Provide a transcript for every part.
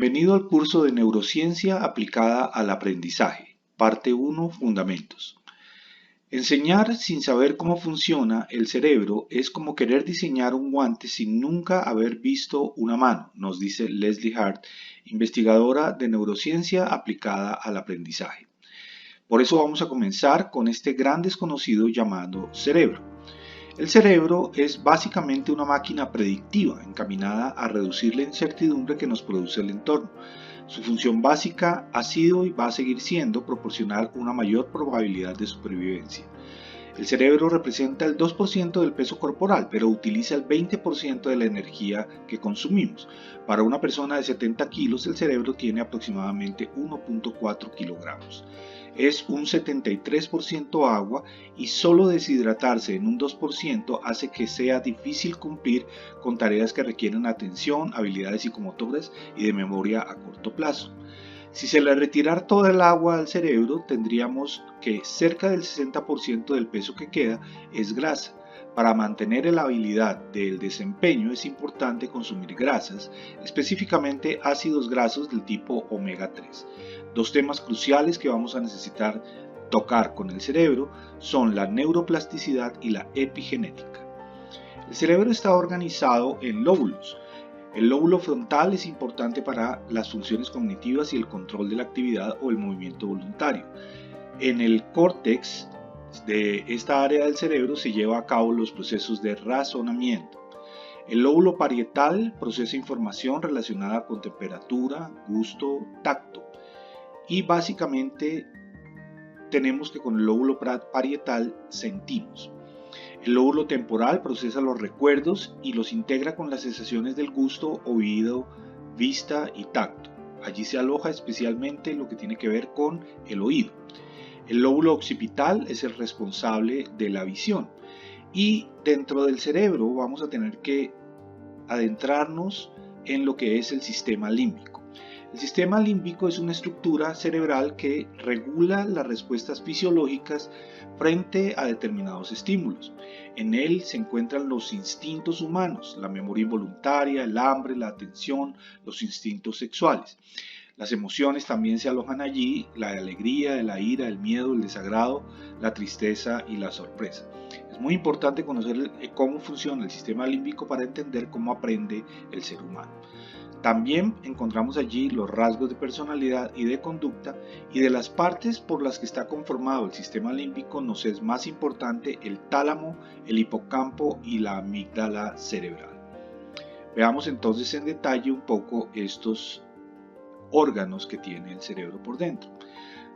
Bienvenido al curso de Neurociencia aplicada al aprendizaje, parte 1, Fundamentos. Enseñar sin saber cómo funciona el cerebro es como querer diseñar un guante sin nunca haber visto una mano, nos dice Leslie Hart, investigadora de neurociencia aplicada al aprendizaje. Por eso vamos a comenzar con este gran desconocido llamado cerebro. El cerebro es básicamente una máquina predictiva encaminada a reducir la incertidumbre que nos produce el entorno. Su función básica ha sido y va a seguir siendo proporcionar una mayor probabilidad de supervivencia. El cerebro representa el 2% del peso corporal, pero utiliza el 20% de la energía que consumimos. Para una persona de 70 kilos, el cerebro tiene aproximadamente 1.4 kilogramos. Es un 73% agua y solo deshidratarse en un 2% hace que sea difícil cumplir con tareas que requieren atención, habilidades psicomotoras y de memoria a corto plazo. Si se le retirara toda el agua al cerebro, tendríamos que cerca del 60% del peso que queda es grasa. Para mantener la habilidad del desempeño es importante consumir grasas, específicamente ácidos grasos del tipo omega 3. Dos temas cruciales que vamos a necesitar tocar con el cerebro son la neuroplasticidad y la epigenética. El cerebro está organizado en lóbulos. El lóbulo frontal es importante para las funciones cognitivas y el control de la actividad o el movimiento voluntario. En el córtex de esta área del cerebro se lleva a cabo los procesos de razonamiento. El lóbulo parietal procesa información relacionada con temperatura, gusto, tacto. Y básicamente tenemos que con el lóbulo parietal sentimos. El lóbulo temporal procesa los recuerdos y los integra con las sensaciones del gusto, oído, vista y tacto. Allí se aloja especialmente lo que tiene que ver con el oído. El lóbulo occipital es el responsable de la visión. Y dentro del cerebro vamos a tener que adentrarnos en lo que es el sistema límbico. El sistema límbico es una estructura cerebral que regula las respuestas fisiológicas frente a determinados estímulos. En él se encuentran los instintos humanos, la memoria involuntaria, el hambre, la atención, los instintos sexuales. Las emociones también se alojan allí, la alegría, la ira, el miedo, el desagrado, la tristeza y la sorpresa. Es muy importante conocer cómo funciona el sistema límbico para entender cómo aprende el ser humano. También encontramos allí los rasgos de personalidad y de conducta, y de las partes por las que está conformado el sistema límbico nos es más importante el tálamo, el hipocampo y la amígdala cerebral. Veamos entonces en detalle un poco estos órganos que tiene el cerebro por dentro.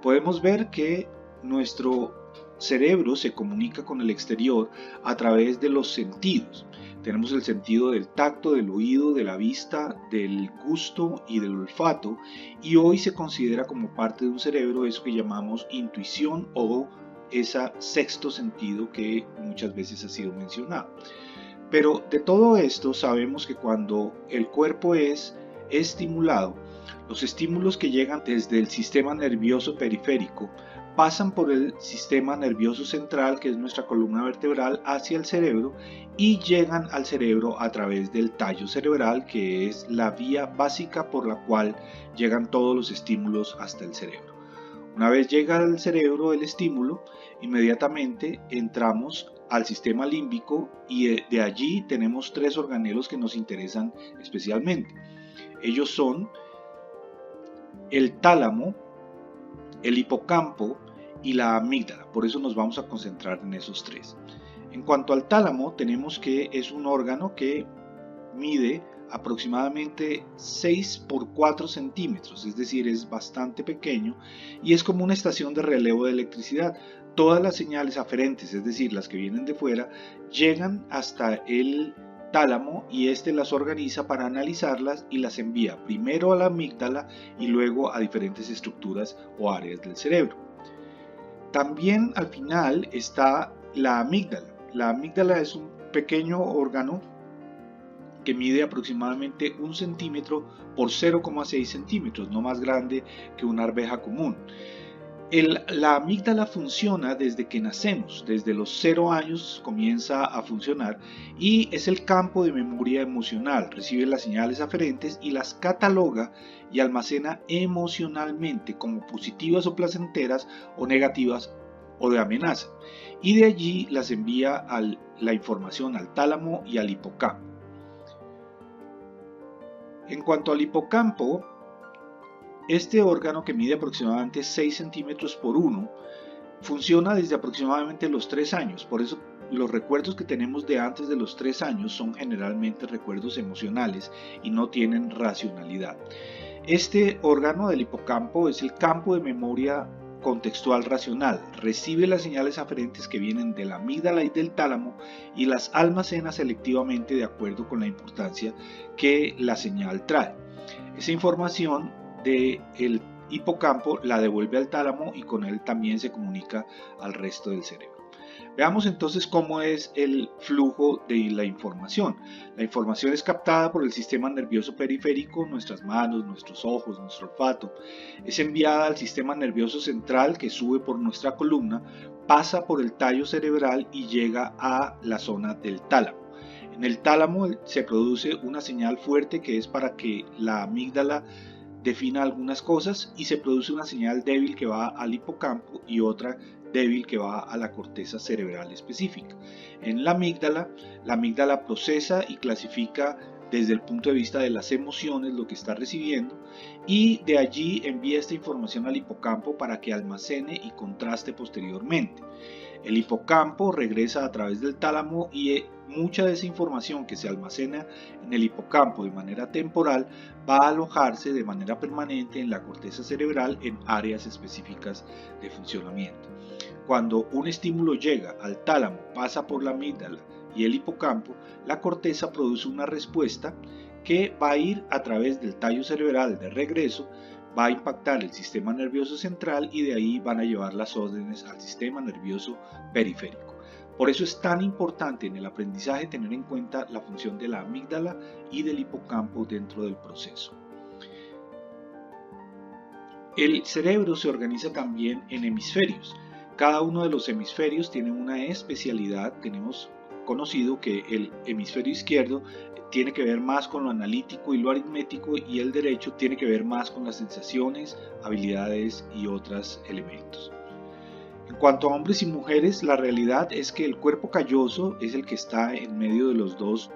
Podemos ver que nuestro cerebro se comunica con el exterior a través de los sentidos. Tenemos el sentido del tacto, del oído, de la vista, del gusto y del olfato, y hoy se considera como parte de un cerebro eso que llamamos intuición o ese sexto sentido que muchas veces ha sido mencionado. Pero de todo esto sabemos que cuando el cuerpo es estimulado, los estímulos que llegan desde el sistema nervioso periférico pasan por el sistema nervioso central, que es nuestra columna vertebral, hacia el cerebro y llegan al cerebro a través del tallo cerebral, que es la vía básica por la cual llegan todos los estímulos hasta el cerebro. Una vez llega al cerebro el estímulo, inmediatamente entramos al sistema límbico y de allí tenemos tres organelos que nos interesan especialmente. Ellos son el tálamo, el hipocampo y la amígdala. Por eso nos vamos a concentrar en esos tres. En cuanto al tálamo, tenemos que es un órgano que mide aproximadamente 6 por 4 centímetros, es decir, es bastante pequeño y es como una estación de relevo de electricidad. Todas las señales aferentes, es decir, las que vienen de fuera, llegan hasta el tálamo y este las organiza para analizarlas y las envía primero a la amígdala y luego a diferentes estructuras o áreas del cerebro. También al final está la amígdala. La amígdala es un pequeño órgano que mide aproximadamente 1 centímetro por 0,6 centímetros, no más grande que una arveja común. La amígdala funciona desde que nacemos, desde los 0 años comienza a funcionar y es el campo de memoria emocional, recibe las señales aferentes y las cataloga y almacena emocionalmente como positivas o placenteras o negativas o de amenaza, y de allí las envía la información al tálamo y al hipocampo. En cuanto al hipocampo, este órgano, que mide aproximadamente 6 centímetros por 1, funciona desde aproximadamente los 3 años. Por eso los recuerdos que tenemos de antes de los 3 años son generalmente recuerdos emocionales y no tienen racionalidad. Este órgano del hipocampo es el campo de memoria contextual racional. Recibe las señales aferentes que vienen de la amígdala y del tálamo y las almacena selectivamente de acuerdo con la importancia que la señal trae. Esa información del hipocampo la devuelve al tálamo y con él también se comunica al resto del cerebro. Veamos entonces cómo es el flujo de la información. La información es captada por el sistema nervioso periférico, nuestras manos, nuestros ojos, nuestro olfato. Es enviada al sistema nervioso central, que sube por nuestra columna, pasa por el tallo cerebral y llega a la zona del tálamo. En el tálamo se produce una señal fuerte que es para que la amígdala defina algunas cosas, y se produce una señal débil que va al hipocampo y otra débil que va a la corteza cerebral específica. En la amígdala procesa y clasifica desde el punto de vista de las emociones lo que está recibiendo, y de allí envía esta información al hipocampo para que almacene y contraste posteriormente. El hipocampo regresa a través del tálamo y mucha de esa información que se almacena en el hipocampo de manera temporal va a alojarse de manera permanente en la corteza cerebral en áreas específicas de funcionamiento. Cuando un estímulo llega al tálamo, pasa por la amígdala y el hipocampo, la corteza produce una respuesta que va a ir a través del tallo cerebral de regreso, va a impactar el sistema nervioso central y de ahí van a llevar las órdenes al sistema nervioso periférico. Por eso es tan importante en el aprendizaje tener en cuenta la función de la amígdala y del hipocampo dentro del proceso. El cerebro se organiza también en hemisferios. Cada uno de los hemisferios tiene una especialidad. Tenemos conocido que el hemisferio izquierdo tiene que ver más con lo analítico y lo aritmético, y el derecho tiene que ver más con las sensaciones, habilidades y otros elementos. En cuanto a hombres y mujeres, la realidad es que el cuerpo calloso es el que está en medio de los dos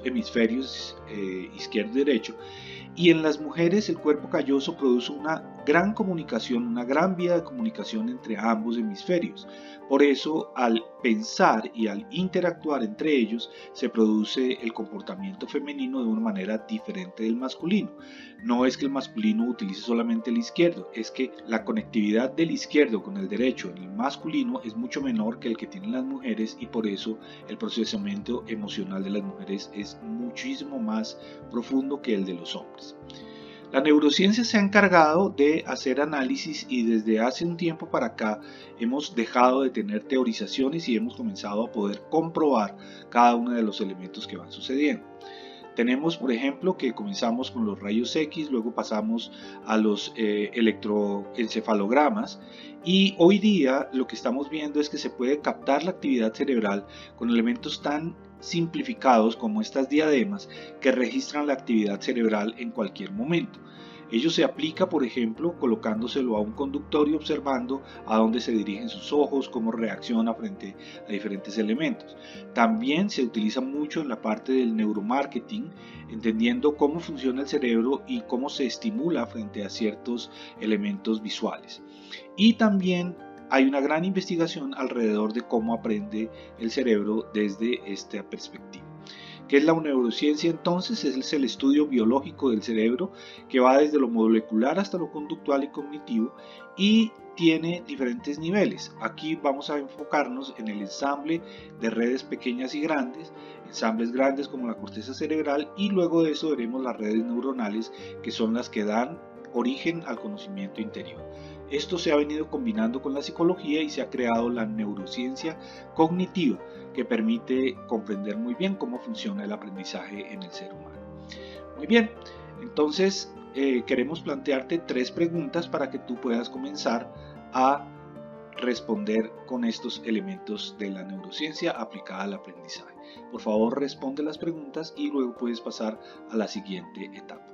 hemisferios, izquierdo y derecho, y en las mujeres el cuerpo calloso produce una gran comunicación, una gran vía de comunicación entre ambos hemisferios. Por eso, al pensar y al interactuar entre ellos, se produce el comportamiento femenino de una manera diferente del masculino. No es que el masculino utilice solamente el izquierdo, es que la conectividad del izquierdo con el derecho en el masculino es mucho menor que el que tienen las mujeres, y por eso el procesamiento emocional de las mujeres es muchísimo más profundo que el de los hombres. La neurociencia se ha encargado de hacer análisis, y desde hace un tiempo para acá hemos dejado de tener teorizaciones y hemos comenzado a poder comprobar cada uno de los elementos que van sucediendo. Tenemos, por ejemplo, que comenzamos con los rayos X, luego pasamos a los electroencefalogramas, y hoy día lo que estamos viendo es que se puede captar la actividad cerebral con elementos tan simplificados como estas diademas que registran la actividad cerebral en cualquier momento. Ello se aplica, por ejemplo, colocándoselo a un conductor y observando a dónde se dirigen sus ojos, cómo reacciona frente a diferentes elementos. También se utiliza mucho en la parte del neuromarketing, entendiendo cómo funciona el cerebro y cómo se estimula frente a ciertos elementos visuales. Y también hay una gran investigación alrededor de cómo aprende el cerebro desde esta perspectiva. ¿Qué es la neurociencia entonces? Es el estudio biológico del cerebro que va desde lo molecular hasta lo conductual y cognitivo, y tiene diferentes niveles. Aquí vamos a enfocarnos en el ensamble de redes pequeñas y grandes, ensambles grandes como la corteza cerebral, y luego de eso veremos las redes neuronales, que son las que dan origen al conocimiento interior. Esto se ha venido combinando con la psicología y se ha creado la neurociencia cognitiva, que permite comprender muy bien cómo funciona el aprendizaje en el ser humano. Muy bien, entonces queremos plantearte 3 preguntas para que tú puedas comenzar a responder con estos elementos de la neurociencia aplicada al aprendizaje. Por favor, responde las preguntas y luego puedes pasar a la siguiente etapa.